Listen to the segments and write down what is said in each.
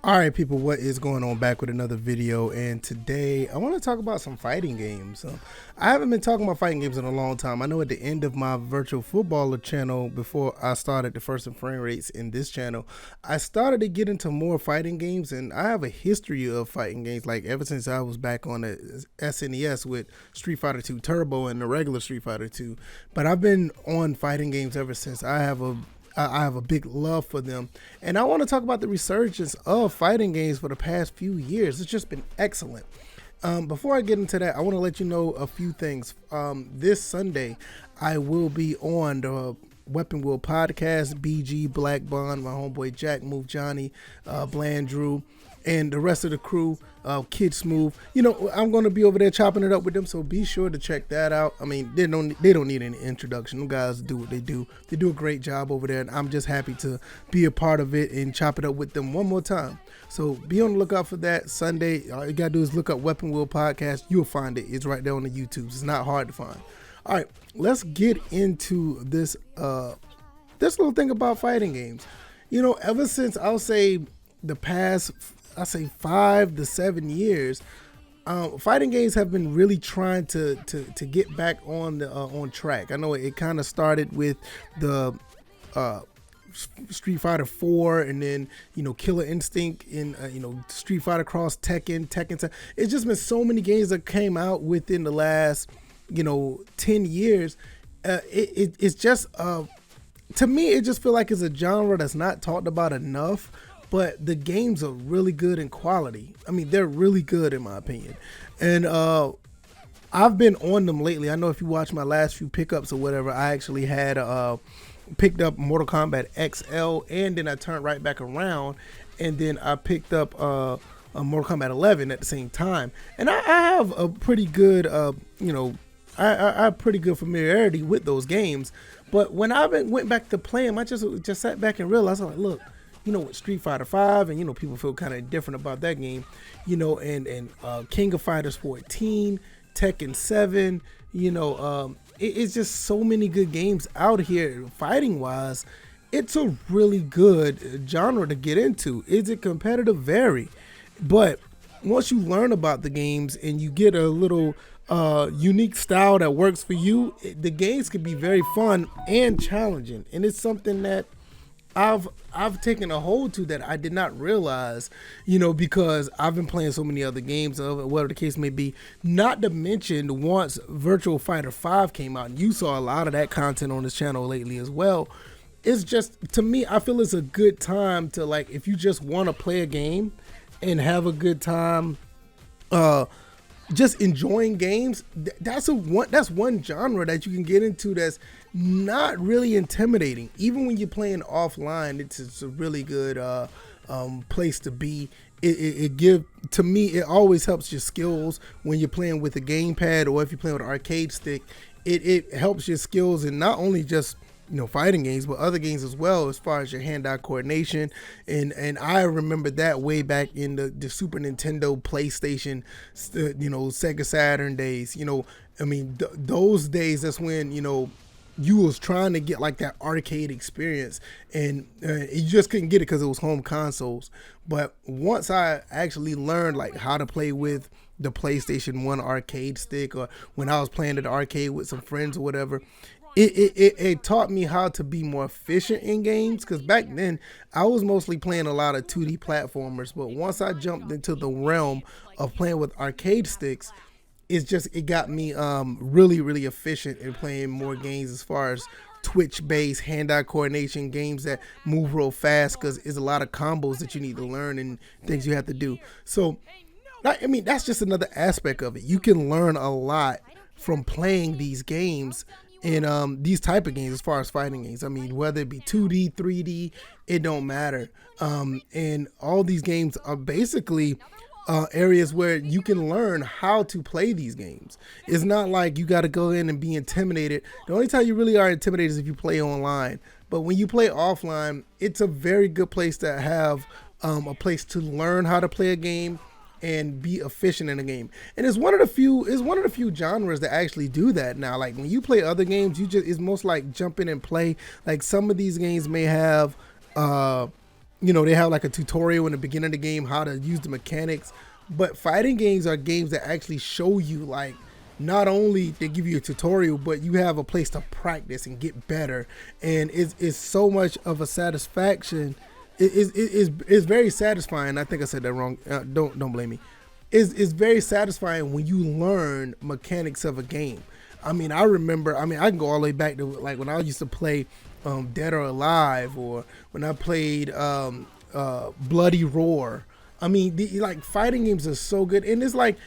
All right, people, what is going on? Back with another video, and today I want to talk about some fighting games. I haven't been talking about fighting games in a long time. I know at the end of my virtual footballer channel, before I started the First and Frame Rates in this channel, I started to get into more fighting games, and I have a history of fighting games, like ever since I was back on the SNES with Street Fighter 2 Turbo and the regular Street Fighter 2. But I've been on fighting games ever since. I have a big love for them, and I want to talk about the resurgence of fighting games for the past few years. It's just been excellent. Before I get into that, I want to let you know a few things. This Sunday, I will be on the Weapon Wheel podcast, BG, Black Bond, my homeboy Jack, Move Johnny, Bland Drew, and the rest of the crew, Kid Smooth. You know, I'm going to be over there chopping it up with them, so be sure to check that out. I mean, they don't need any introduction. Them guys do what they do. They do a great job over there, and I'm just happy to be a part of it and chop it up with them one more time. So be on the lookout for that Sunday. All you got to do is look up Weapon Wheel Podcast. You'll find it. It's right there on the YouTube. It's not hard to find. All right, let's get into this little thing about fighting games. You know, ever since I'll say the past 5 to 7 years, fighting games have been really trying to get back on track. I know it kind of started with the Street Fighter 4, and then Killer Instinct in Street Fighter Cross Tekken. It's just been so many games that came out within the last 10 years. It's just to me, it just feel like it's a genre that's not talked about enough. But the games are really good in quality. I mean, they're really good in my opinion. And I've been on them lately. I know if you watch my last few pickups or whatever, I actually had picked up Mortal Kombat XL, and then I turned right back around, and then I picked up Mortal Kombat 11 at the same time. And I have a pretty good, I have pretty good familiarity with those games. But when I went back to play them, I just sat back and realized, I'm like, look, with Street Fighter 5, and people feel kind of different about that game, and King of Fighters 14, Tekken 7, it's just so many good games out here fighting wise. It's a really good genre to get into. Is it competitive? Very. But once you learn about the games and you get a little unique style that works for you, the games can be very fun and challenging. And it's something that I've taken a hold to that I did not realize, because I've been playing so many other games, whatever the case may be. Not to mention, once Virtual Fighter 5 came out, and you saw a lot of that content on this channel lately as well. It's just, to me, I feel it's a good time to, like, if you just want to play a game and have a good time, just enjoying games, that's one genre that you can get into that's not really intimidating. Even when you're playing offline, it's a really good place to be. To me, it always helps your skills when you're playing with a gamepad, or if you're playing with an arcade stick. It helps your skills in not only just fighting games, but other games as well, as far as your hand-eye coordination. And I remember that way back in the Super Nintendo, PlayStation, Sega Saturn days. Those days, that's when you was trying to get like that arcade experience, and you just couldn't get it because it was home consoles. But once I actually learned like how to play with the PlayStation 1 arcade stick, or when I was playing at the arcade with some friends or whatever, it taught me how to be more efficient in games, because back then I was mostly playing a lot of 2D platformers. But once I jumped into the realm of playing with arcade sticks, it got me really, really efficient in playing more games, as far as twitch-based hand-eye coordination games that move real fast, because there's a lot of combos that you need to learn and things you have to do. So, I mean, that's just another aspect of it. You can learn a lot from playing these games, and these type of games, as far as fighting games. I mean, whether it be 2D, 3D, it don't matter. And all these games are basically areas where you can learn how to play these games. It's not like you got to go in and be intimidated. The only time you really are intimidated is if you play online. But when you play offline, it's a very good place to have a place to learn how to play a game and be efficient in a game. And it's one of the few genres that actually do that now. Like when you play other games, it's most like jump in and play. Like some of these games may have they have like a tutorial in the beginning of the game how to use the mechanics. But fighting games are games that actually show you, like, not only they give you a tutorial, but you have a place to practice and get better. And it's so much of a satisfaction. It's very satisfying. I think I said that wrong. Don't blame me. It's very satisfying when you learn mechanics of a game. I mean, I remember, I can go all the way back to like when I used to play Dead or Alive, or when I played Bloody Roar. I mean, like, fighting games are so good, and it's like,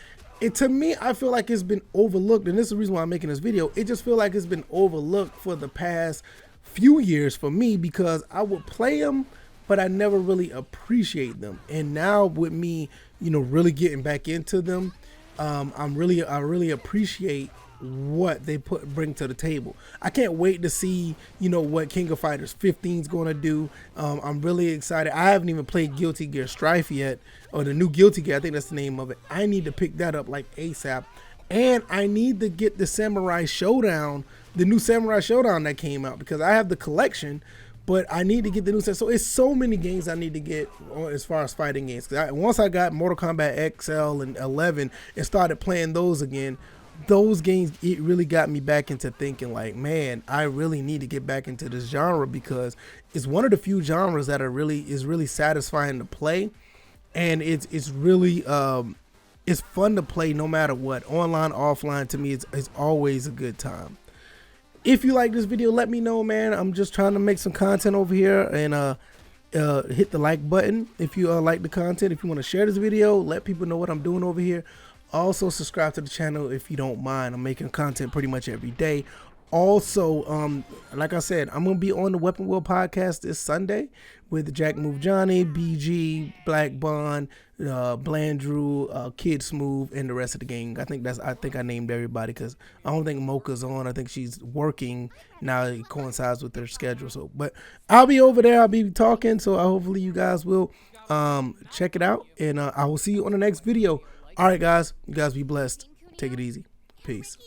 to me, I feel like it's been overlooked, and this is the reason why I'm making this video. It just feel like it's been overlooked for the past few years for me, because I would play them, but I never really appreciate them. And now with me, really getting back into them, I really appreciate what they bring to the table. I can't wait to see what King of Fighters 15 is going to do. I'm really excited. I haven't even played Guilty Gear Strife yet, or the new Guilty Gear, I think that's the name of it. I need to pick that up like ASAP, and I need to get the Samurai Showdown, the new Samurai Showdown that came out, because I have the collection, but I need to get the new set. So it's so many games I need to get as far as fighting games. Once I got Mortal Kombat XL and 11 and started playing those again, those games, it really got me back into thinking like, man, I really need to get back into this genre, because it's one of the few genres that is really satisfying to play, and it's really it's fun to play no matter what, online, offline. To me, it's always a good time. If you like this video, let me know, man. I'm just trying to make some content over here, and hit the like button if you like the content. If you want to share this video, let people know what I'm doing over here. Also, subscribe to the channel if you don't mind. I'm making content pretty much every day. Also, like I said, I'm going to be on the Weapon Wheel podcast this Sunday with Jack Move Johnny, BG, Black Bond, Blandrew, Kid Smooth, and the rest of the gang. I think I named everybody, because I don't think Mocha's on. I think she's working now. It coincides with their schedule. So, but I'll be over there. I'll be talking. So hopefully you guys will check it out, and I will see you on the next video. All right, guys. You guys be blessed. Take it easy. Peace.